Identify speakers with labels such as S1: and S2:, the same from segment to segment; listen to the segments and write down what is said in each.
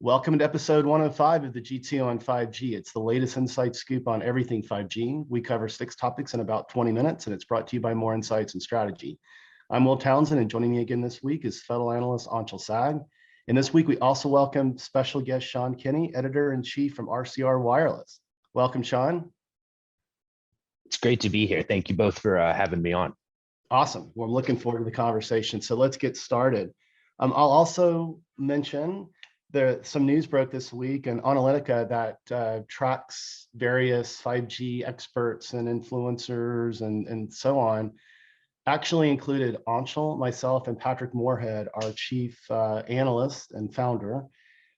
S1: Welcome to episode 105 of the GTO on 5G. It's the latest inside scoop on everything 5G. We cover 6 topics in about 20 minutes, and it's brought to you by More Insights and Strategy. I'm Will Townsend, and joining me again this week is fellow analyst Anshel and Will. And this week, we also welcome special guest Sean Kinney, editor-in-chief from RCR Wireless. Welcome, Sean.
S2: It's great to be here. Thank you both for having me on.
S1: Awesome. Well, I'm looking forward to the conversation. So let's get started. I'll also mention some news broke this week in Analytica that tracks various 5G experts and influencers and so on, actually included Anshel, myself, and Patrick Moorhead, our chief analyst and founder,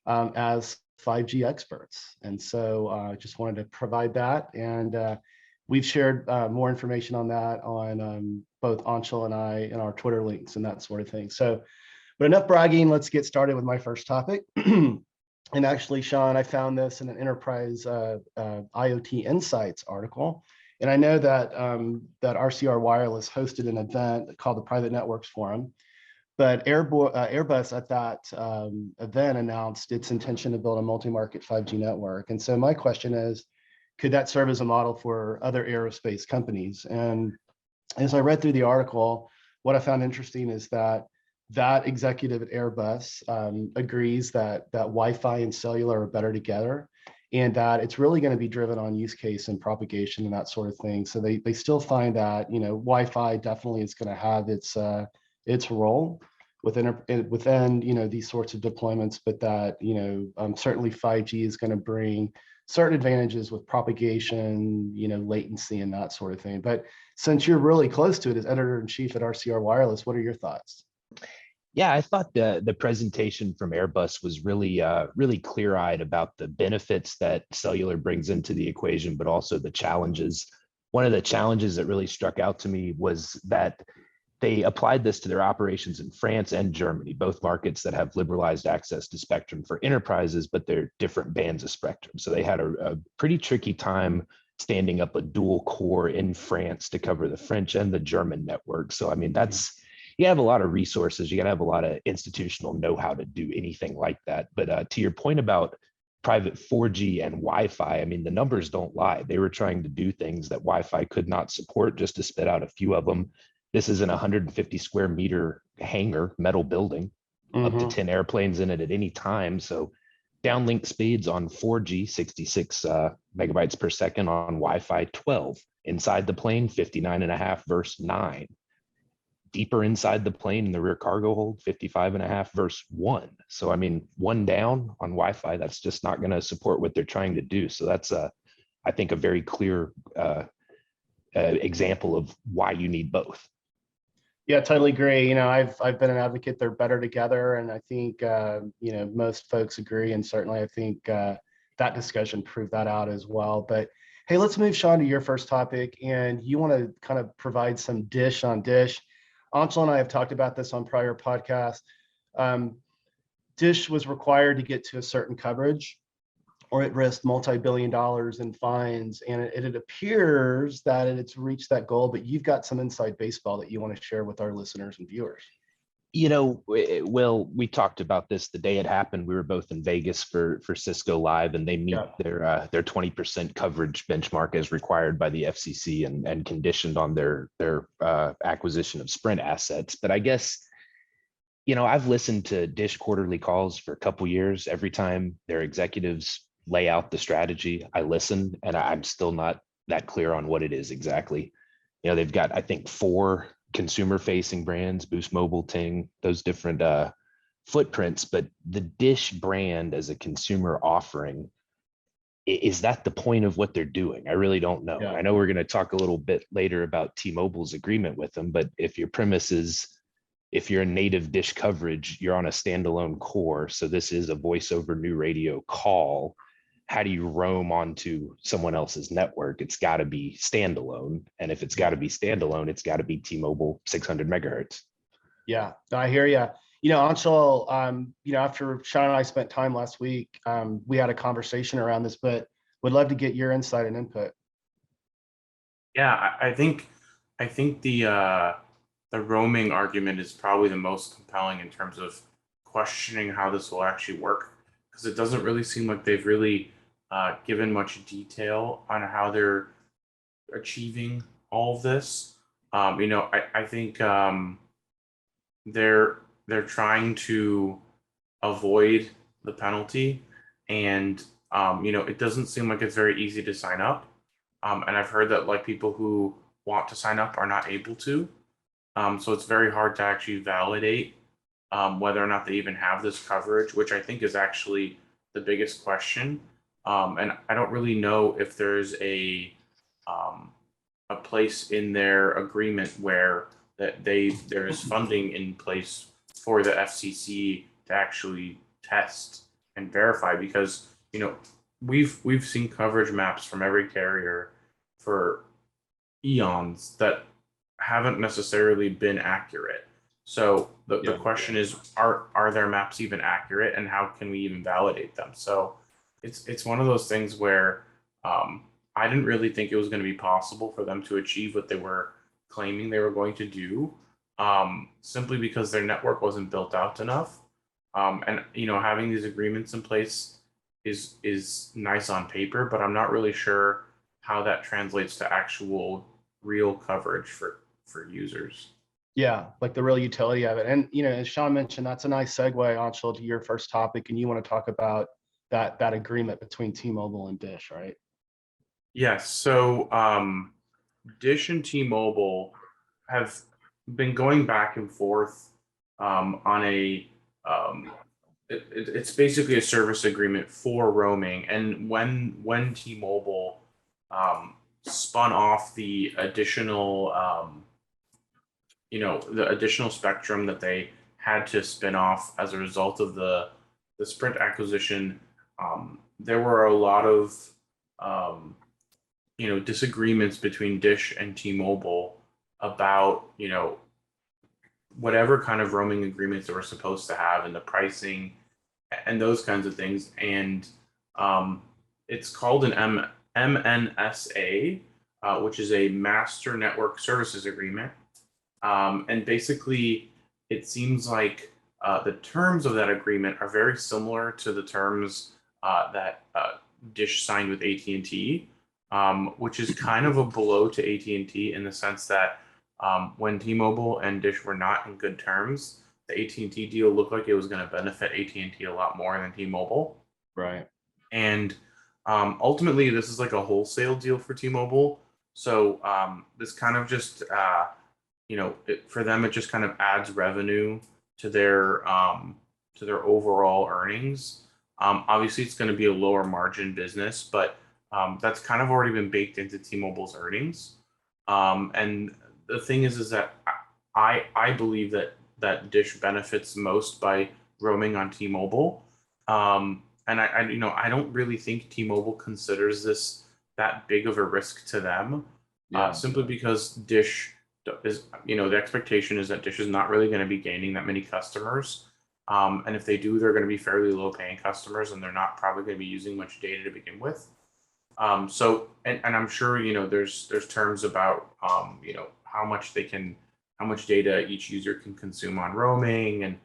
S1: as 5G experts. And so I just wanted to provide that. And we've shared more information on that on both Anshel and I in our Twitter links and that sort of thing. So, but enough bragging, let's get started with my first topic. And actually, Sean, I found this in an Enterprise IoT Insights article. And I know that that RCR Wireless hosted an event called the Private Networks Forum, but Airbus at that event announced its intention to build a multi-market 5G network. And so my question is, could that serve as a model for other aerospace companies? And as I read through the article, what I found interesting is that executive at Airbus agrees that Wi-Fi and cellular are better together, and that it's really going to be driven on use case and propagation and that sort of thing. So they still find that, you know, Wi-Fi definitely is going to have its role within you know, these sorts of deployments, but that, you know, certainly 5G is going to bring certain advantages with propagation, you know, latency and that sort of thing. But since you're really close to it as editor-in-chief at RCR Wireless, what are your thoughts?
S2: Yeah, I thought the presentation from Airbus was really clear-eyed about the benefits that cellular brings into the equation, but also the challenges. One of the challenges that really struck out to me was that they applied this to their operations in France and Germany, both markets that have liberalized access to spectrum for enterprises, but they're different bands of spectrum. So they had a pretty tricky time standing up a dual core in France to cover the French and the German network. So, I mean, you have a lot of resources, you got to have a lot of institutional know-how to do anything like that. But to your point about private 4G and Wi-Fi, I mean, the numbers don't lie. They were trying to do things that Wi-Fi could not support, just to spit out a few of them. This is an 150 square meter hangar, metal building, up to 10 airplanes in it at any time. So downlink speeds on 4G, 66 megabytes per second, on Wi-Fi 12. Inside the plane, 59.5 versus 9. Deeper inside the plane in the rear cargo hold, 55.5 versus 1. So, I mean, 1 down on Wi-Fi, that's just not going to support what they're trying to do. So that's, I think, a very clear example of why you need both.
S1: Yeah, totally agree. You know, I've been an advocate they're better together, and I think you know, most folks agree, and certainly I think that discussion proved that out as well. But hey, let's move, Sean, to your first topic, and you want to kind of provide some dish on dish. Anshel and I have talked about this on prior podcasts. Dish was required to get to a certain coverage, or it risked multi-billion dollars in fines, and it appears that it's reached that goal, but you've got some inside baseball that you want to share with our listeners and viewers.
S2: You know, Will, we talked about this the day it happened. We were both in Vegas for Cisco Live, and they meet their 20% coverage benchmark as required by the FCC and conditioned on their acquisition of Sprint assets. But I guess, you know, I've listened to Dish quarterly calls for a couple years. Every time their executives lay out the strategy, I listen, and I'm still not that clear on what it is exactly. You know, they've got, I think, 4 consumer-facing brands, Boost Mobile, Ting, those different footprints. But the Dish brand as a consumer offering, is that the point of what they're doing? I really don't know. I know we're going to talk a little bit later about T-Mobile's agreement with them, but if your premise is, if you're a native Dish coverage, you're on a standalone core, so this is a voice over new radio call, how do you roam onto someone else's network? It's got to be standalone. And if it's got to be standalone, it's got to be T-Mobile 600 megahertz.
S1: Yeah, I hear you. You know, Anshel, you know, after Sean and I spent time last week, we had a conversation around this, but would love to get your insight and input.
S3: Yeah, I think the roaming argument is probably the most compelling in terms of questioning how this will actually work. because it doesn't really seem like they've really given much detail on how they're achieving all of this. I think they're trying to avoid the penalty, and it doesn't seem like it's very easy to sign up. And I've heard that like people who want to sign up are not able to. So it's very hard to actually validate whether or not they even have this coverage, which I think is actually the biggest question. And I don't really know if there's um, a place in their agreement where there is funding in place for the FCC to actually test and verify, because we've seen coverage maps from every carrier for eons that haven't necessarily been accurate. So the question is, are their maps even accurate, and how can we even validate them? So it's one of those things where I didn't really think it was going to be possible for them to achieve what they were claiming they were going to do, simply because their network wasn't built out enough. And having these agreements in place is nice on paper, but I'm not really sure how that translates to actual real coverage for users.
S1: Yeah, like the real utility of it. And as Sean mentioned, that's a nice segue, Anshel, to your first topic, and you want to talk about that agreement between T-Mobile and Dish, right?
S3: Yes. So Dish and T-Mobile have been going back and forth on a it's basically a service agreement for roaming. And when T-Mobile spun off the additional spectrum that they had to spin off as a result of the Sprint acquisition, there were a lot of disagreements between Dish and T-Mobile about whatever kind of roaming agreements they were supposed to have and the pricing and those kinds of things. And it's called an MNSA, which is a Master Network Services Agreement. And basically, it seems like the terms of that agreement are very similar to the terms that Dish signed with AT&T, which is kind of a blow to AT&T in the sense that when T-Mobile and Dish were not in good terms, the AT&T deal looked like it was going to benefit AT&T a lot more than T-Mobile.
S1: Right.
S3: And ultimately, this is like a wholesale deal for T-Mobile. So this kind of just, for them, it just kind of adds revenue to their overall earnings. Obviously, it's going to be a lower margin business, but that's kind of already been baked into T-Mobile's earnings. And the thing is that I believe that Dish benefits most by roaming on T-Mobile. And I don't really think T-Mobile considers this that big of a risk to them, simply because Dish is, the expectation is that Dish is not really going to be gaining that many customers. And if they do, they're going to be fairly low paying customers, and they're not probably going to be using much data to begin with. So, and I'm sure, there's terms about, how much data each user can consume on roaming and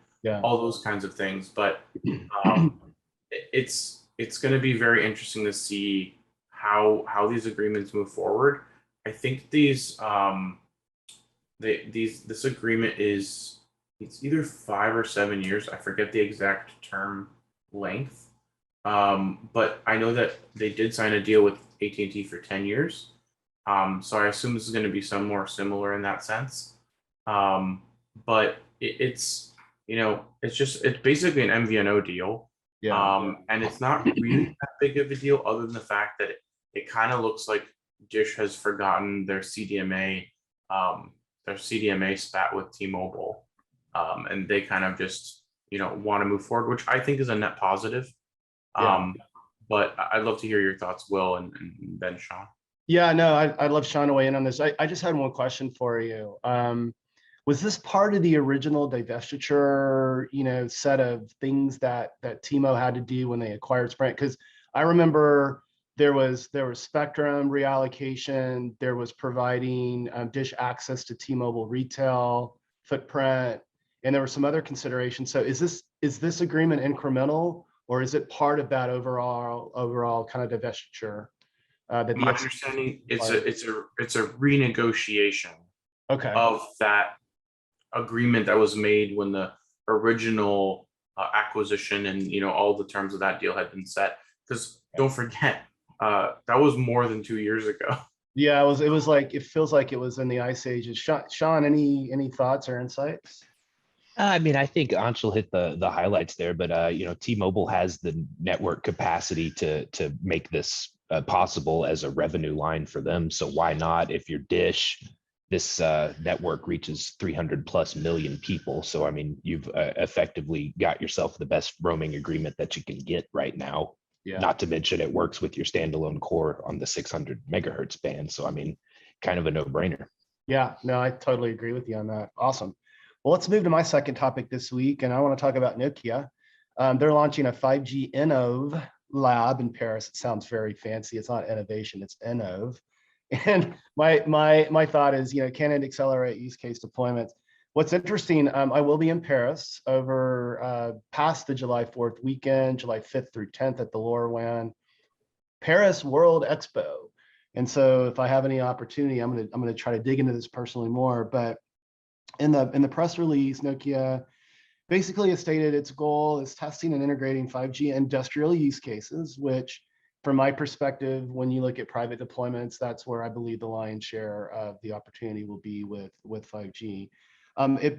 S3: all those kinds of things. But it's going to be very interesting to see how these agreements move forward. I think this agreement it's either 5 or 7 years. I forget the exact term length. But I know that they did sign a deal with AT&T for 10 years. So I assume this is going to be some more similar in that sense. But it's basically an MVNO deal. And it's not really that big of a deal, other than the fact that it kind of looks like Dish has forgotten their CDMA spat with T-Mobile. And they kind of just, want to move forward, which I think is a net positive. But I'd love to hear your thoughts, Will, and then Sean.
S1: Yeah, no, I'd love Sean to weigh in on this. I just had one question for you. Was this part of the original divestiture, set of things that T-Mo had to do when they acquired Sprint? Because I remember there was spectrum reallocation, there was providing Dish access to T-Mobile retail footprint, and there were some other considerations. So is this agreement incremental, or is it part of that overall kind of divestiture? That
S3: My
S1: the
S3: understanding it's a renegotiation
S1: okay.
S3: of that agreement that was made when the original acquisition and all the terms of that deal had been set. Because don't forget, that was more than 2 years ago.
S1: Yeah, it was like, it feels like it was in the ice ages. Sean, any thoughts or insights?
S2: I mean, I think Anshel hit the highlights there, but T-Mobile has the network capacity to make this possible as a revenue line for them. So why not? If your Dish, this network reaches 300 plus million people. So I mean, you've effectively got yourself the best roaming agreement that you can get right now.
S1: Yeah.
S2: Not to mention it works with your standalone core on the 600 megahertz band. So I mean, kind of a no-brainer.
S1: Yeah, no, I totally agree with you on that. Awesome. Well, let's move to my second topic this week, and I want to talk about Nokia. They're launching a 5G Innov Lab in Paris. It sounds very fancy. It's not innovation, it's Innov. And my thought is, can it accelerate use case deployments? What's interesting, I will be in Paris over past the July 4th weekend, July 5th through 10th at the LoRaWAN Paris World Expo. And so if I have any opportunity, I'm gonna try to dig into this personally more. But in the press release, Nokia basically has stated its goal is testing and integrating 5G industrial use cases, which from my perspective, when you look at private deployments, that's where I believe the lion's share of the opportunity will be with 5G.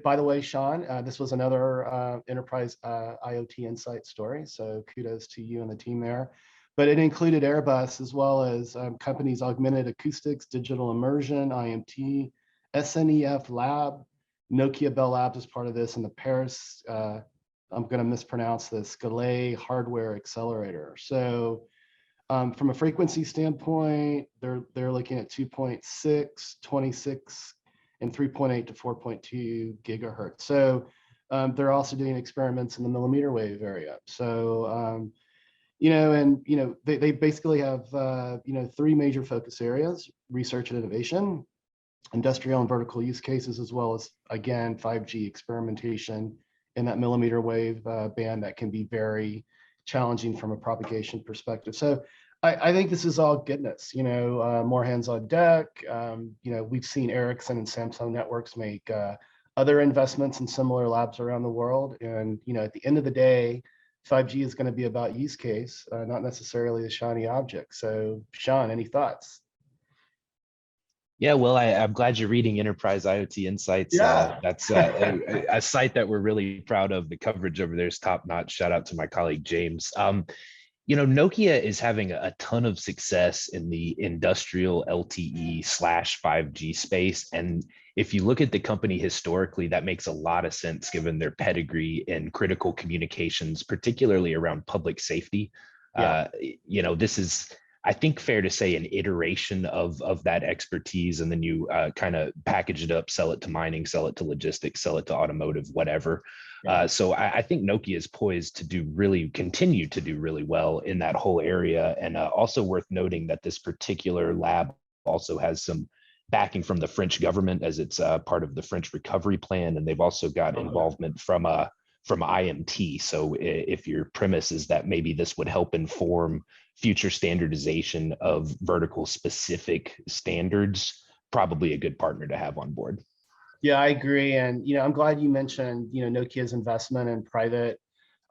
S1: By the way, Sean, this was another enterprise IoT insight story. So kudos to you and the team there. But it included Airbus as well as companies Augmented Acoustics, Digital Immersion, IMT, SNEF Lab, Nokia Bell Labs is part of this, and the Paris, I'm going to mispronounce this, Scalé Hardware Accelerator. So from a frequency standpoint, they're looking at 2.6, 26, and 3.8 to 4.2 gigahertz. So they're also doing experiments in the millimeter wave area. So they basically have three major focus areas: research and innovation, industrial and vertical use cases, as well as, again, 5G experimentation in that millimeter wave band that can be very challenging from a propagation perspective. So I think this is all goodness, more hands on deck. We've seen Ericsson and Samsung Networks make other investments in similar labs around the world. And, at the end of the day, 5G is going to be about use case, not necessarily the shiny object. So Sean, any thoughts?
S2: Yeah, well, I'm glad you're reading Enterprise IoT Insights.
S1: Yeah.
S2: That's a site that we're really proud of. The coverage over there is top notch. Shout out to my colleague James. Nokia is having a ton of success in the industrial LTE/5G space. And if you look at the company historically, that makes a lot of sense given their pedigree in critical communications, particularly around public safety.
S1: Yeah.
S2: This is, I think, fair to say, an iteration of that expertise, and then you kind of package it up, sell it to mining, sell it to logistics, sell it to automotive, whatever.
S1: Yeah.
S2: So I think Nokia is poised to continue to do really well in that whole area. And also worth noting that this particular lab also has some backing from the French government, as it's part of the French recovery plan, and they've also got involvement from IMT. So if your premise is that maybe this would help inform future standardization of vertical specific standards, probably a good partner to have on board.
S1: Yeah, I agree. And, I'm glad you mentioned, Nokia's investment in private.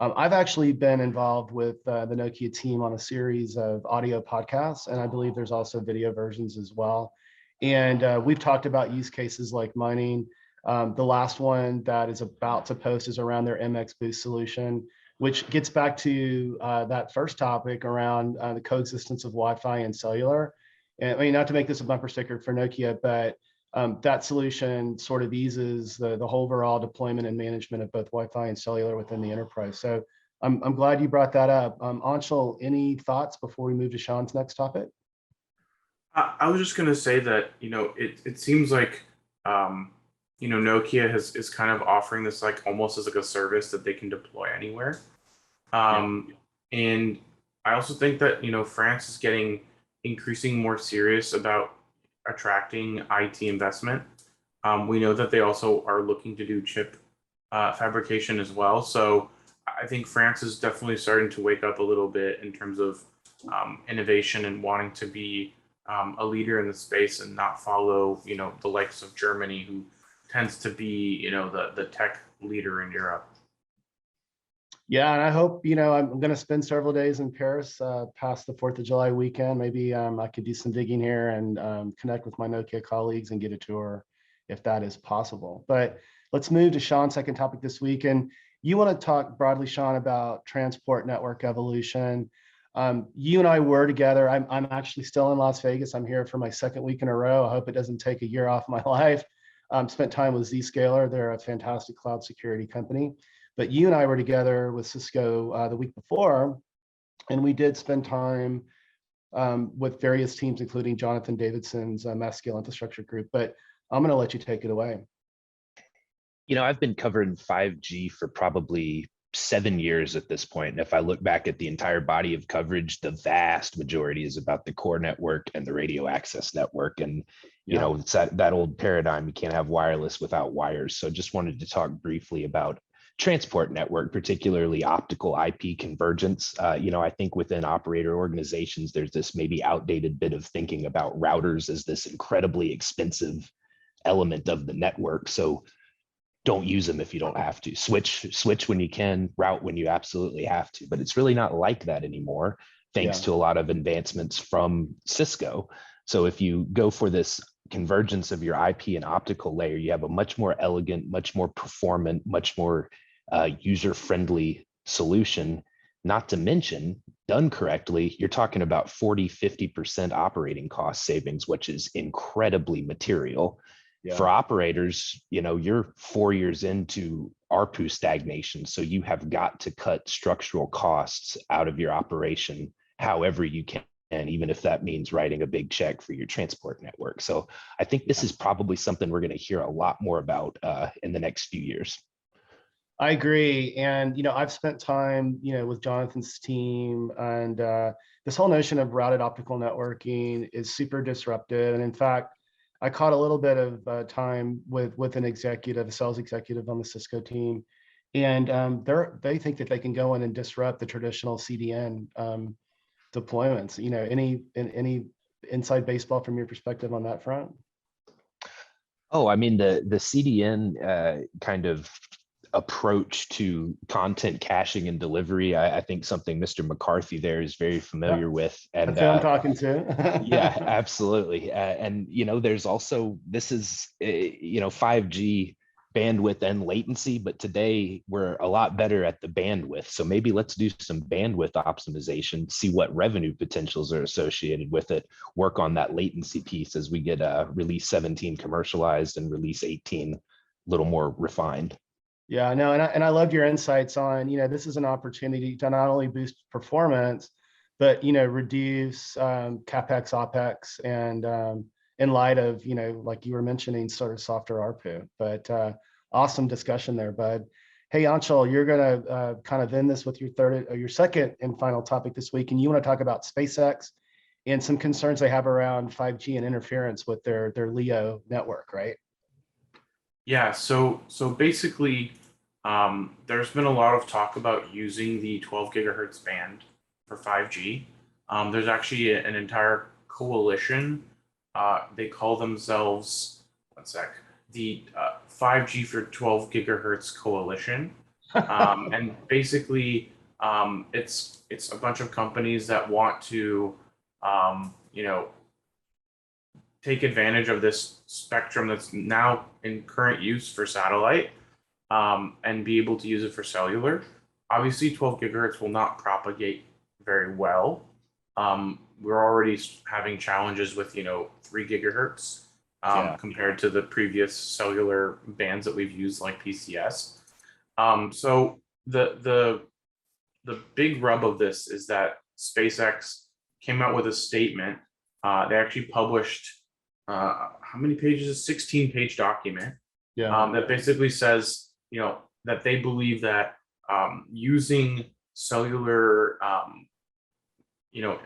S1: I've actually been involved with the Nokia team on a series of audio podcasts, and I believe there's also video versions as well. And we've talked about use cases like mining. The last one that is about to post is around their MX Boost solution, which gets back to that first topic around the coexistence of Wi-Fi and cellular. And I mean, not to make this a bumper sticker for Nokia, but that solution sort of eases the whole overall deployment and management of both Wi-Fi and cellular within the enterprise. So I'm glad you brought that up. Anshel, any thoughts before we move to Sean's next topic?
S3: I was just going to say that, it seems like, Nokia is kind of offering this like almost as like a service that they can deploy anywhere. And I also think that, France is getting increasing more serious about attracting IT investment. We know that they also are looking to do chip fabrication as well. So I think France is definitely starting to wake up a little bit in terms of innovation and wanting to be a leader in the space and not follow, the likes of Germany, who tends to be, the tech leader in Europe.
S1: Yeah, and I hope, I'm going to spend several days in Paris past the 4th of July weekend. Maybe I could do some digging here and connect with my Nokia colleagues and get a tour if that is possible. But let's move to Sean's second topic this week. And you want to talk broadly, Sean, about transport network evolution. You and I were together. I'm actually still in Las Vegas. I'm here for my second week in a row. I hope it doesn't take a year off my life. Spent time with Zscaler. They're a fantastic cloud security company. But you and I were together with Cisco the week before, and we did spend time with various teams, including Jonathan Davidson's Mass Scale Infrastructure Group. But I'm going to let you take it away.
S2: I've been covering 5G for probably 7 years at this point. And if I look back at the entire body of coverage, the vast majority is about the core network and the radio access network. And, it's that old paradigm, you can't have wireless without wires. So just wanted to talk briefly about transport network, particularly optical IP convergence. I think within operator organizations, there's this maybe outdated bit of thinking about routers as this incredibly expensive element of the network. So don't use them if you don't have to. Switch when you can, route when you absolutely have to. But it's really not like that anymore, thanks to a lot of advancements from Cisco. So if you go for this convergence of your IP and optical layer, you have a much more elegant, much more performant, much more user-friendly solution. Not to mention, done correctly, you're talking about 40-50% operating cost savings, which is incredibly material. Yeah. For operators, you're 4 years into ARPU stagnation, so you have got to cut structural costs out of your operation however you can, even if that means writing a big check for your transport network. So I think this is probably something we're going to hear a lot more about in the next few years.
S1: I agree. And, I've spent time, with Jonathan's team, and this whole notion of routed optical networking is super disruptive. And in fact, I caught a little bit of time with an executive, a sales executive on the Cisco team, and they think that they can go in and disrupt the traditional CDN deployments. Any inside baseball from your perspective on that front?
S2: Oh, I mean, the CDN kind of approach to content caching and delivery, I think something Mr. McCarthy there is very familiar with. And
S1: that's who I'm talking to.
S2: Yeah, absolutely. And there's also, this is 5G bandwidth and latency, but today we're a lot better at the bandwidth. So maybe let's do some bandwidth optimization, see what revenue potentials are associated with it, work on that latency piece as we get release 17 commercialized and release 18 a little more refined.
S1: Yeah, no, and I loved your insights on, this is an opportunity to not only boost performance, but, reduce CapEx, OpEx, and in light of, like you were mentioning, sort of softer ARPU. But awesome discussion there, bud. Hey, Anshel, you're going to kind of end this with your second and final topic this week, and you want to talk about SpaceX and some concerns they have around 5G and interference with their LEO network, right?
S3: Yeah, so basically, there's been a lot of talk about using the 12 gigahertz band for 5G. There's actually an entire coalition. They call themselves, the 5G for 12 gigahertz coalition. And basically, it's a bunch of companies that want to, take advantage of this spectrum that's now in current use for satellite, and be able to use it for cellular. Obviously, 12 gigahertz will not propagate very well. We're already having challenges with 3 gigahertz compared to the previous cellular bands that we've used, like PCS. So the big rub of this is that SpaceX came out with a statement. They actually published how many pages? A 16-page document that basically says, that they believe that using cellular,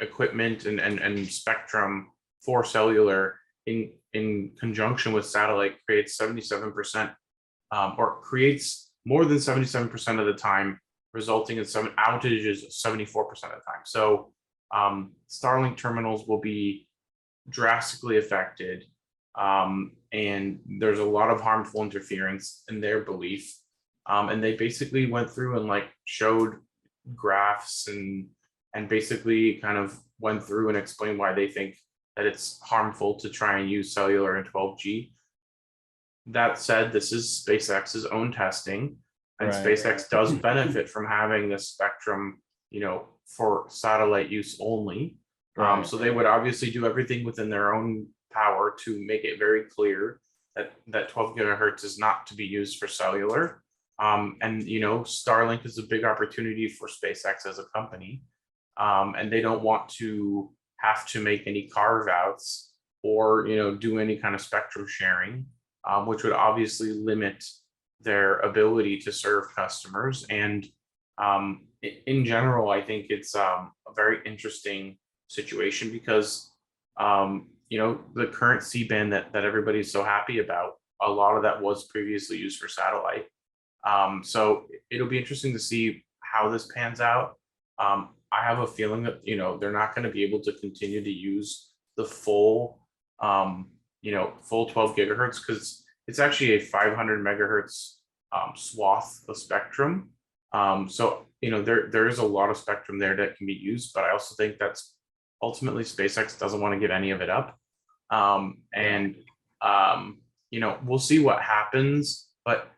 S3: equipment and spectrum for cellular in conjunction with satellite creates 77%, or creates more than 77% of the time resulting in some outages 74% of the time. So Starlink terminals will be drastically affected. And there's a lot of harmful interference in their belief. And they basically went through and like showed graphs and basically kind of went through and explained why they think that it's harmful to try and use cellular and 12G. That said, this is SpaceX's own testing, and SpaceX does benefit from having this spectrum, for satellite use only. So they would obviously do everything within their own power to make it very clear that 12 gigahertz is not to be used for cellular. And Starlink is a big opportunity for SpaceX as a company, and they don't want to have to make any carve outs or do any kind of spectrum sharing, which would obviously limit their ability to serve customers. And in general, I think it's a very interesting situation because the current C-band that everybody's so happy about, a lot of that was previously used for satellite. So it'll be interesting to see how this pans out. I have a feeling that they're not going to be able to continue to use the full full 12 gigahertz, because it's actually a 500 megahertz swath of spectrum. So there is a lot of spectrum there that can be used, but I also think that's ultimately SpaceX doesn't want to give any of it up. We'll see what happens, but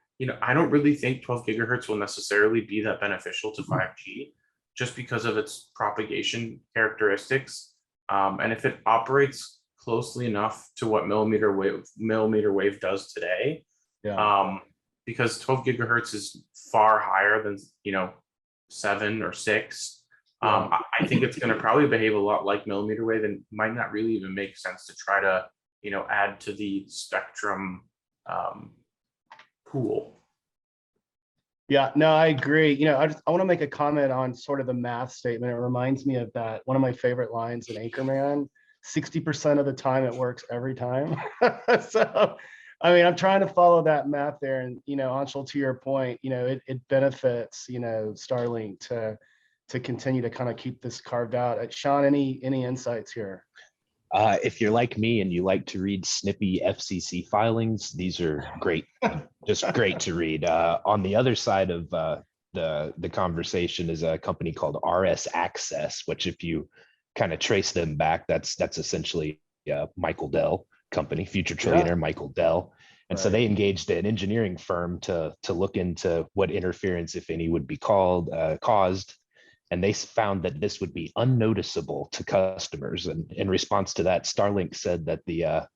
S3: I don't really think 12 gigahertz will necessarily be that beneficial to 5G just because of its propagation characteristics. And if it operates closely enough to what millimeter wave does today, because 12 gigahertz is far higher than 7 or 6. I think it's going to probably behave a lot like millimeter wave, and might not really even make sense to try to add to the spectrum pool.
S1: Yeah, no, I agree. I want to make a comment on sort of the math statement. It reminds me of that one of my favorite lines in Anchorman. 60% of the time it works every time. So I mean, I'm trying to follow that math there, and Anshel, to your point, it benefits Starlink to continue to kind of keep this carved out. Sean, any insights here?
S2: If you're like me and you like to read snippy FCC filings, these are great, just great to read. On the other side of the conversation is a company called RS Access, which if you kind of trace them back, that's essentially Michael Dell company, future trillionaire Michael Dell. And so they engaged an engineering firm to look into what interference, if any, would be caused. And they found that this would be unnoticeable to customers. And in response to that, Starlink said that the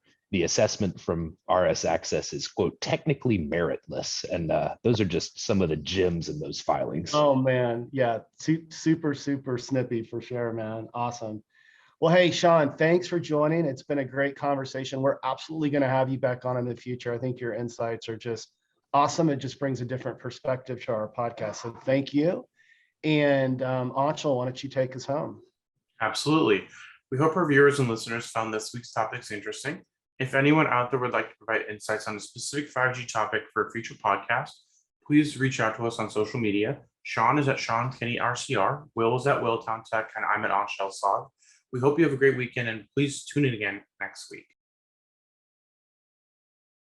S2: assessment from RS Access is, quote, technically meritless. And those are just some of the gems in those filings.
S1: Oh, man. Yeah. Super, super snippy for sure, man. Awesome. Well, hey, Sean, thanks for joining. It's been a great conversation. We're absolutely going to have you back on in the future. I think your insights are just awesome. It just brings a different perspective to our podcast. So thank you. And Anshel, why don't you take us home?
S3: Absolutely. We hope our viewers and listeners found this week's topics interesting. If anyone out there would like to provide insights on a specific 5G topic for a future podcast, please reach out to us on social media. Sean is at Sean Kinney RCR, Will is at Will Town Tech, and I'm at Anshel Saad. We hope you have a great weekend, and please tune in again next week.